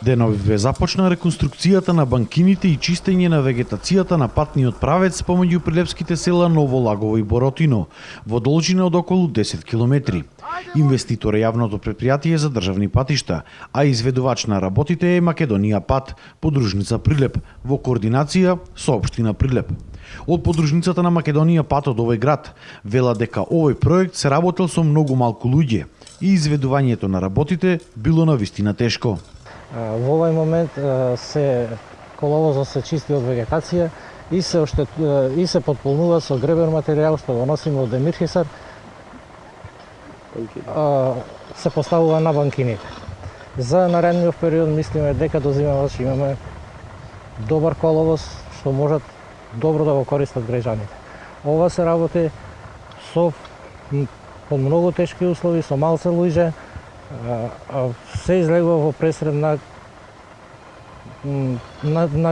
Деновиве започна реконструкцијата на банкините и чистење на вегетацијата на патниот правец помеѓу прилепските села Ново Лагово и Боротино, во должина од околу 10 километри. Инвеститор е јавното претпријатие за државни патишта, а изведувач на работите е Македонија Пат, подружница Прилеп, во координација со општина Прилеп. Од подружницата на Македонија Пат од овој град вела дека овој проект се работел со многу малку луѓе и изведувањето на работите било навистина тешко. Во овој момент коловозот се чисти од вегетација и се потполнува со гребен материјал што го носиме од Демирхисар. Се поставува на банкините. За наредниот период мислиме дека до зимава ќе имаме добар коловоз што можат добро да го користат граѓаните. Ова се работи под многу тешки услови, со малце луѓе, се излегува во пресред на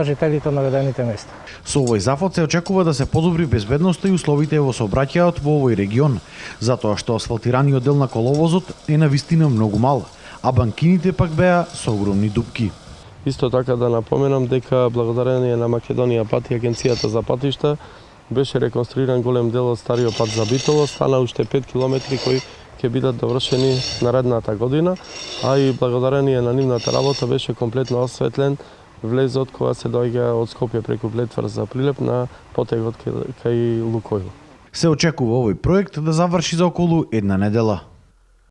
жителите на наведените места. Со овој зафат се очекува да се подобри безбедноста и условите во сообраќајот во овој регион, затоа што асфалтираниот дел на коловозот е навистина многу мал, а банкините пак беа со огромни дупки. Исто така да напоменам дека благодарение на Македонија Пат и Агенцијата за патишта беше реконструиран голем дел од стариот пат за Битола, стана уште 5 километри кои ќе бидат довршени наредната година, а и благодарение на нивната работа беше комплетно осветлен влезот кога се доаѓа од Скопје преку Блетвар за Прилеп на потегот кај Лукойл. Се очекува овој проект да заврши за околу една недела.